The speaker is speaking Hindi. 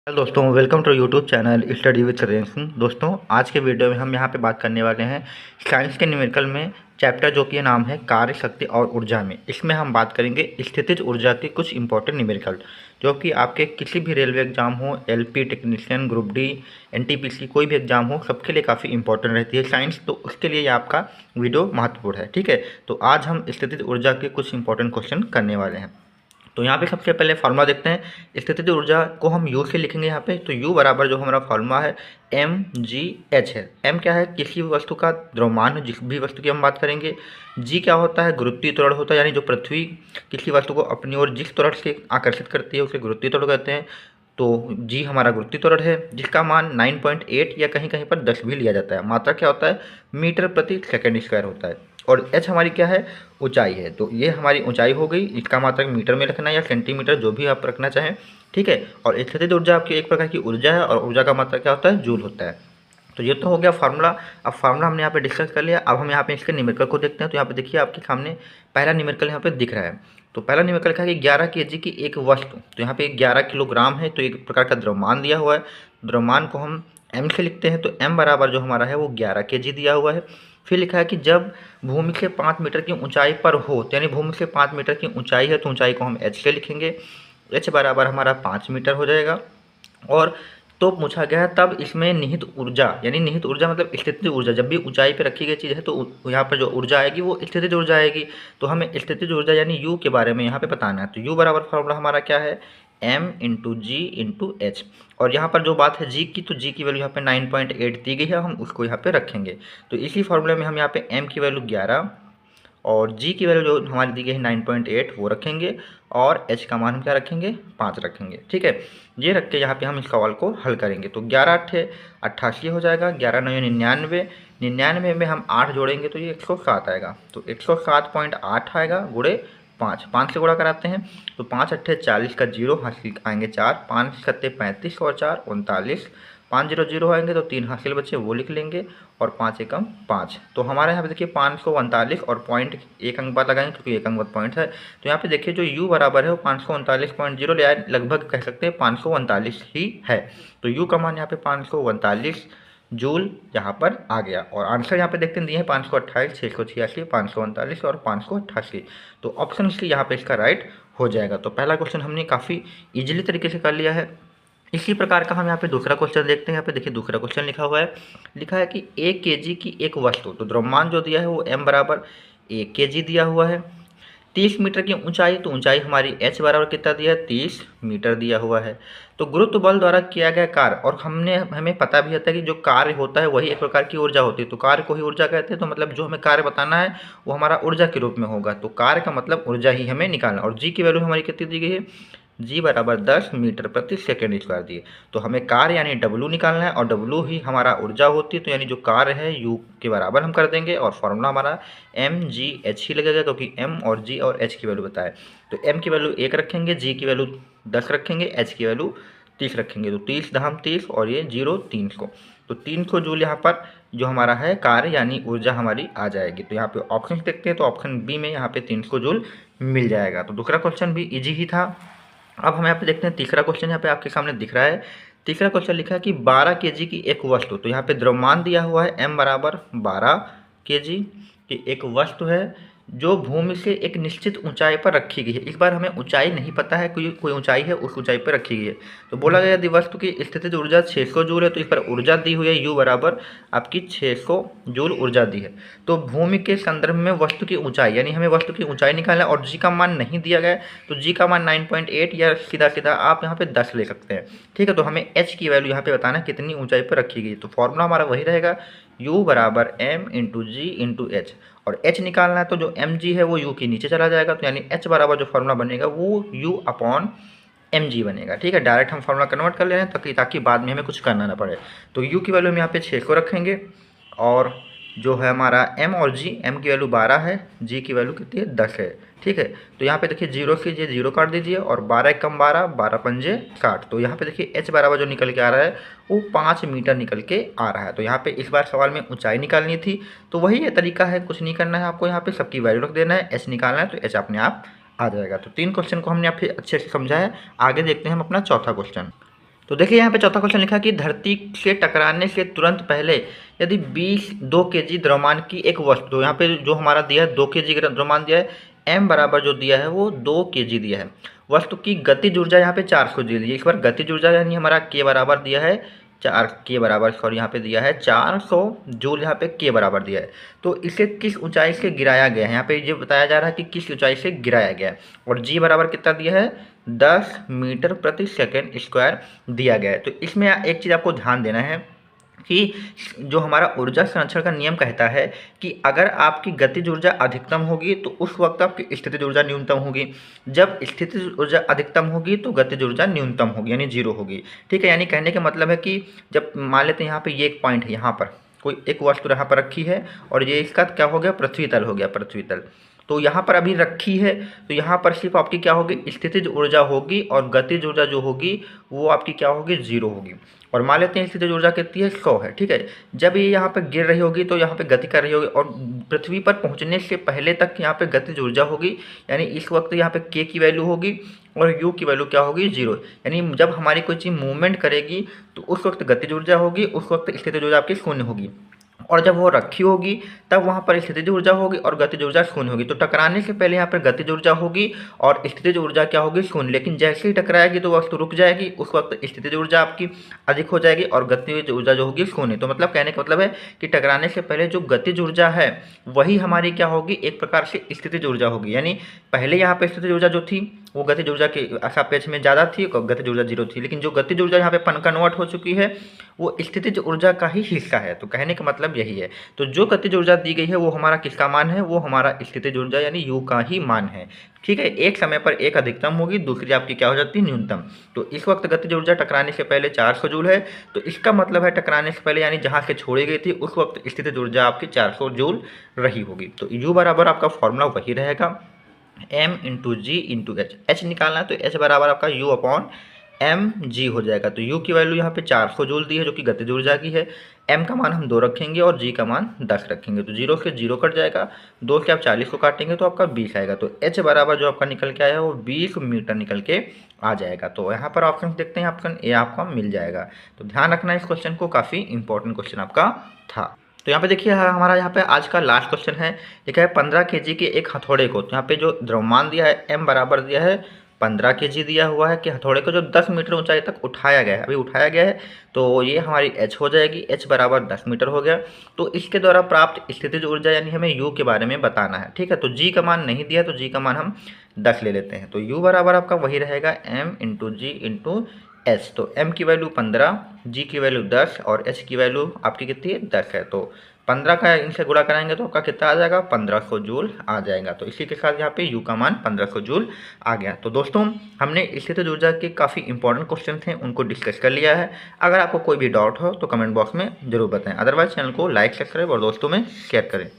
हेलो दोस्तों, welcome to YouTube channel study with Satyendra Singh. दोस्तों, आज के वीडियो में हम यहाँ पे बात करने वाले हैं साइंस के न्यूमेरिकल में चैप्टर जो कि नाम है कार्य, शक्ति और ऊर्जा में। इसमें हम बात करेंगे स्थितिज ऊर्जा के कुछ इंपॉर्टेंट न्यूमेरिकल जो कि आपके किसी भी रेलवे एग्जाम हो, LP technician, group D, NTPC, कोई भी एग्जाम हो, सबके लिए काफ़ी इंपॉर्टेंट रहती है साइंस। तो उसके लिए ये आपका वीडियो महत्वपूर्ण है। ठीक है, तो आज हम स्थितिज ऊर्जा के कुछ इंपॉर्टेंट क्वेश्चन करने वाले हैं। तो यहाँ पे सबसे पहले फार्मूला देखते हैं। स्थितिज ऊर्जा को हम यू से लिखेंगे यहाँ पे। तो यू बराबर जो हमारा फार्मूला है mgh है। m क्या है? किसी भी वस्तु का द्रव्यमान है, जिस भी वस्तु की हम बात करेंगे। g क्या होता है? गुरुत्वीय त्वरण होता है, यानी जो पृथ्वी किसी वस्तु को अपनी ओर जिस त्वरण से आकर्षित करती है उसे गुरुत्वीय त्वरण कहते हैं। तो g हमारा गुरुत्वीय त्वरण है, जिसका मान 9.8 या कहीं कहीं पर 10 भी लिया जाता है। मात्रा क्या होता है? मीटर प्रति सेकेंड स्क्वायर होता है। और h हमारी क्या है? ऊंचाई है। तो ये हमारी ऊंचाई हो गई। इसका मात्रक मीटर में रखना है या सेंटीमीटर, जो भी आप रखना चाहें। ठीक है। और स्थितिज ऊर्जा आपकी एक प्रकार की ऊर्जा है और ऊर्जा का मात्रक क्या होता है? जूल होता है। तो ये तो हो गया फार्मूला। अब फार्मूला हमने यहाँ पे डिस्कस कर लिया। अब हम यहाँ पे इसके न्यूमेरिकल को देखते हैं। तो यहाँ पे देखिए आपके सामने पहला न्यूमेरिकल यहाँ पे दिख रहा है। तो पहला न्यूमेरिकल क्या है कि 11 केजी की एक वस्तु, तो यहाँ पे 11 किलोग्राम है। तो एक प्रकार का द्रव्यमान दिया हुआ है। द्रव्यमान को हम m से लिखते हैं। तो m बराबर जो हमारा है वो 11 केजी दिया हुआ है। फिर लिखा है कि जब भूमि से 5 मीटर की ऊंचाई पर हो, तो यानी भूमि से 5 मीटर की ऊंचाई है, तो ऊंचाई को हम h से लिखेंगे। h बराबर हमारा 5 मीटर हो जाएगा। और तो पूछा गया है तब इसमें निहित ऊर्जा, यानी निहित ऊर्जा मतलब स्थितिज ऊर्जा। जब भी ऊंचाई पे रखी गई चीज़ है तो यहाँ पर जो ऊर्जा आएगी वो स्थितिज ऊर्जा आएगी। तो हमें स्थितिज ऊर्जा यानी यू के बारे में यहाँ पे बताना है। तो यू बराबर फॉर्मूला हमारा क्या है? m इंटू जी इंटू एच। और यहाँ पर जो बात है जी की, तो जी की वैल्यू यहाँ पे 9.8 दी गई है, हम उसको यहाँ पे रखेंगे। तो इसी फॉर्मूले में हम यहाँ पे m की वैल्यू 11 और g की वैल्यू जो हमारी दी गई है 9.8 वो रखेंगे। और h का मान हम क्या रखेंगे? 5 रखेंगे। ठीक है, ये रख के यहाँ पे हम इस सवाल को हल करेंगे। तो 11 अट्ठे 88 हो जाएगा, 11 9 99, 99 में हम 8 जोड़ेंगे तो ये 107 आएगा। तो 107.8 आएगा गुणे 5, 5 से गुणा कराते हैं। तो 5 अट्ठे 40 का जीरो हासिल आएंगे 4, 5 सत्ते 35 और 4 39, 5 जीरो जीरो आएंगे तो 3 हासिल बचे वो लिख लेंगे। और 5 एकम 5। तो हमारे यहाँ पे देखिए 539 और पॉइंट एक अंक बाद लगाएंगे क्योंकि एक अंक बाद पॉइंट है। तो यहाँ पे देखिए जो u बराबर है वो 539.0 ले आए, लगभग कह सकते हैं 539 ही है। तो u का मान यहाँ पे 539 जूल यहाँ पर आ गया। और आंसर यहाँ पे देखते हैं दिए हैं 528, 686, 539 और 588। तो ऑप्शन सी यहाँ पे इसका राइट हो जाएगा। तो पहला क्वेश्चन हमने काफ़ी इजीली तरीके से कर लिया है। इसी प्रकार का हम यहाँ पे दूसरा क्वेश्चन देखते हैं। यहाँ पे देखिए दूसरा क्वेश्चन लिखा हुआ है। लिखा है कि 1 केजी की एक वस्तु, तो द्रव्यमान जो दिया है वो m बराबर 1 केजी दिया हुआ है। 30 मीटर की ऊंचाई, तो ऊंचाई हमारी h बराबर कितना दिया है? 30 मीटर दिया हुआ है। तो गुरुत्व बल द्वारा किया गया कार्य, और हमें पता भी होता है कि जो कार्य होता है वही एक प्रकार की ऊर्जा होती है। तो कार्य को ही ऊर्जा कहते हैं। तो मतलब जो हमें कार्य बताना है वो हमारा ऊर्जा के रूप में होगा। तो कार्य का मतलब ऊर्जा ही हमें निकालना। और जी की वैल्यू हमारी कितनी दी गई है? जी बराबर 10 मीटर प्रति सेकेंड स्क्वायर दिए। तो हमें कार्य यानी W निकालना है और W ही हमारा ऊर्जा होती है। तो यानी जो कार्य है U के बराबर हम कर देंगे। और फॉर्मूला हमारा mgh ही लगेगा क्योंकि m और g और h की वैल्यू बताए। तो m की वैल्यू 1 रखेंगे, g की वैल्यू 10 रखेंगे, h की वैल्यू 30 रखेंगे। तो 30 दहम 30 और ये 0 300। तो 300 जूल यहाँ पर जो हमारा है कार्य यानी ऊर्जा हमारी आ जाएगी। तो यहाँ पे ऑप्शन देखते हैं। तो ऑप्शन बी में यहाँ पे 300 जूल मिल जाएगा। तो दूसरा क्वेश्चन भी ईजी ही था। अब हम यहाँ पे देखते हैं तीसरा क्वेश्चन यहाँ पे आपके सामने दिख रहा है। तीसरा क्वेश्चन लिखा है कि 12 केजी की एक वस्तु, तो यहाँ पे द्रव्यमान दिया हुआ है m बराबर 12 केजी की एक वस्तु है जो भूमि से एक निश्चित ऊंचाई पर रखी गई है। इस बार हमें ऊंचाई नहीं पता है, कोई ऊंचाई है, उस ऊंचाई पर रखी गई है। तो बोला गया यदि वस्तु की स्थितिज ऊर्जा 600 जूल है, तो इस पर ऊर्जा दी हुई है u बराबर आपकी 600 जूल ऊर्जा दी है। तो भूमि के संदर्भ में वस्तु की ऊंचाई, यानी हमें वस्तु की ऊंचाई निकालना है और जी का मान नहीं दिया गया है। तो जी का मान 9.8 या सीधा सीधा आप यहाँ पे 10 ले सकते हैं। ठीक है, तो हमें h की वैल्यू यहाँ पे बताना है कितनी ऊंचाई पर रखी गई। तो फॉर्मूला हमारा वही रहेगा u बराबर m इंटू जी इंटू एच। और h निकालना है तो जो mg है वो u के नीचे चला जाएगा। तो यानी h बराबर जो फॉर्मूला बनेगा वो u अपॉन mg बनेगा। ठीक है, डायरेक्ट हम फॉर्मूला कन्वर्ट कर ले रहे हैं ताकि बाद में हमें कुछ करना ना पड़े। तो u की वैल्यू हम यहाँ पे 6 को रखेंगे। और जो है हमारा m और g, m की वैल्यू 12 है, g की वैल्यू कितनी है? 10 है। ठीक है, तो यहाँ पे देखिए 0 से ये 0 काट दीजिए और 12 कम 12, 12 पंजे 60। तो यहाँ पे देखिए h बराबर जो निकल के आ रहा है वो 5 मीटर निकल के आ रहा है। तो यहाँ पे इस बार सवाल में ऊंचाई निकालनी थी। तो वही ये तरीका है, कुछ नहीं करना है आपको। यहाँ पे सबकी वैल्यू रख देना है, h निकालना है तो h अपने आप आ जाएगा। तो 3 क्वेश्चन को हमने आप अच्छे से समझा है। आगे देखते हैं हम अपना चौथा क्वेश्चन। तो देखिए यहाँ पे चौथा क्वेश्चन लिखा कि धरती से टकराने से तुरंत पहले यदि 2 केजी द्रव्यमान की एक वस्तु, तो यहाँ पे जो हमारा दिया है 2 केजी द्रव्यमान दिया है, m बराबर जो दिया है वो 2 केजी दिया है, वस्तु की गतिज ऊर्जा यहाँ पे 400 दी है। इस बार गतिज ऊर्जा यानी हमारा k बराबर दिया है 4 बराबर, सॉरी यहाँ पे दिया है 400 जूल, यहाँ पे k बराबर दिया है। तो इसे किस ऊंचाई से गिराया गया है, यहाँ पे ये बताया जा रहा है कि किस ऊंचाई से गिराया गया है, और g बराबर कितना दिया है 10 मीटर प्रति सेकंड स्क्वायर दिया गया है। तो इसमें एक चीज़ आपको ध्यान देना है कि जो हमारा ऊर्जा संरक्षण का नियम कहता है कि अगर आपकी गतिज ऊर्जा अधिकतम होगी तो उस वक्त आपकी स्थितिज ऊर्जा न्यूनतम होगी, जब स्थितिज ऊर्जा अधिकतम होगी तो गतिज ऊर्जा न्यूनतम होगी यानी 0 होगी। ठीक है, यानी कहने का मतलब है कि जब मान लेते हैं यहाँ पे ये एक पॉइंट है, यहाँ पर कोई एक वस्तु यहाँ पर रखी है और ये इसका क्या हो गया पृथ्वी तल हो गया, पृथ्वी तल तो यहाँ पर अभी रखी है, तो यहाँ पर सिर्फ आपकी क्या होगी स्थितिज ऊर्जा होगी और गतिज ऊर्जा जो होगी वो आपकी क्या होगी 0 होगी। और मान लेते हैं स्थितिज ऊर्जा कितनी है 100 है। ठीक है, जब ये यहाँ पर गिर रही होगी तो यहाँ पे गति कर रही होगी और पृथ्वी पर पहुँचने से पहले तक यहाँ पे गतिज ऊर्जा होगी, यानी इस वक्त यहाँ पे k की वैल्यू होगी और u की वैल्यू क्या होगी 0। यानी जब हमारी कोई चीज़ मूवमेंट करेगी तो उस वक्त गतिज ऊर्जा होगी, उस वक्त स्थितिज ऊर्जा आपकी शून्य होगी, और जब वो रखी होगी तब वहाँ पर स्थितिज ऊर्जा होगी और गतिज ऊर्जा शून्य होगी। तो टकराने से पहले यहाँ पर गतिज ऊर्जा होगी और स्थितिज ऊर्जा क्या होगी शून्य, लेकिन जैसे ही टकराएगी तो वस्तु रुक जाएगी, उस वक्त स्थितिज ऊर्जा आपकी अधिक हो जाएगी और गतिज ऊर्जा जो होगी शून्य। तो मतलब कहने का मतलब है कि टकराने से पहले जो गतिज ऊर्जा है वही हमारी क्या होगी एक प्रकार से स्थितिज ऊर्जा होगी, यानी पहले यहाँ पर स्थितिज ऊर्जा जो थी वो गतिज ऊर्जा के सापेक्ष में ज़्यादा थी और गतिज ऊर्जा 0 थी, लेकिन जो गतिज ऊर्जा यहाँ पे कन्वर्ट हो चुकी है वो स्थितिज ऊर्जा का ही हिस्सा है। तो कहने का मतलब यही है, तो जो गतिज ऊर्जा दी गई है वो हमारा किसका मान है, वो हमारा स्थितिज ऊर्जा यानी u का ही मान है। ठीक है, एक समय पर एक अधिकतम होगी, दूसरी आपकी क्या हो जाती है न्यूनतम। तो इस वक्त गतिज ऊर्जा टकराने से पहले 400 जूल है, तो इसका मतलब है टकराने से पहले यानी जहाँ से छोड़ी गई थी उस वक्त स्थितिज ऊर्जा आपकी 400 जूल रही होगी। तो u बराबर आपका फॉर्मूला वही रहेगा m इंटू जी इंटू एच निकालना है, तो h बराबर आपका u अपॉन एम जी हो जाएगा। तो u की वैल्यू यहाँ पे 400 जूल दी है जो कि गतिज ऊर्जा की है, m का मान हम 2 रखेंगे और g का मान 10 रखेंगे, तो 0 से 0 कट जाएगा, 2 से आप 40 को काटेंगे तो आपका 20 आएगा। तो h बराबर जो आपका निकल के आया वो 20 मीटर निकल के आ जाएगा। तो यहाँ पर ऑप्शन देखते हैं, ऑप्शन ए आपका मिल जाएगा। तो ध्यान रखना इस क्वेश्चन को, काफ़ी इंपॉर्टेंट क्वेश्चन आपका था। तो यहाँ पे देखिए हमारा यहाँ पे आज का लास्ट क्वेश्चन है, लिखा है 15 केजी के एक हथौड़े को, तो यहाँ पे जो द्रव्यमान दिया है m बराबर दिया है 15 केजी दिया हुआ है कि हथौड़े को जो 10 मीटर ऊंचाई तक उठाया गया है, अभी उठाया गया है, तो ये हमारी h हो जाएगी, h बराबर 10 मीटर हो गया। तो इसके द्वारा प्राप्त स्थितिज ऊर्जा यानी हमें u के बारे में बताना है। ठीक है, तो g का मान नहीं दिया तो g का मान हम 10 ले लेते हैं, तो u बराबर आपका वही रहेगा m इंटू जी इंटू एच। तो m की वैल्यू 15, g की वैल्यू 10 और h की वैल्यू आपकी कितनी है 10 है। तो 15 का इनसे गुणा कराएंगे तो आपका कितना आ जाएगा 1500 जूल आ जाएगा। तो इसी के साथ यहाँ पे u का मान 1500 जूल आ गया। तो दोस्तों हमने स्थितिज ऊर्जा के काफ़ी इंपॉर्टेंट क्वेश्चन थे उनको डिस्कस कर लिया है। अगर आपको कोई भी डाउट हो तो कमेंट बॉक्स में ज़रूर बताएं, अदरवाइज चैनल को लाइक सब्सक्राइब और दोस्तों में शेयर करें।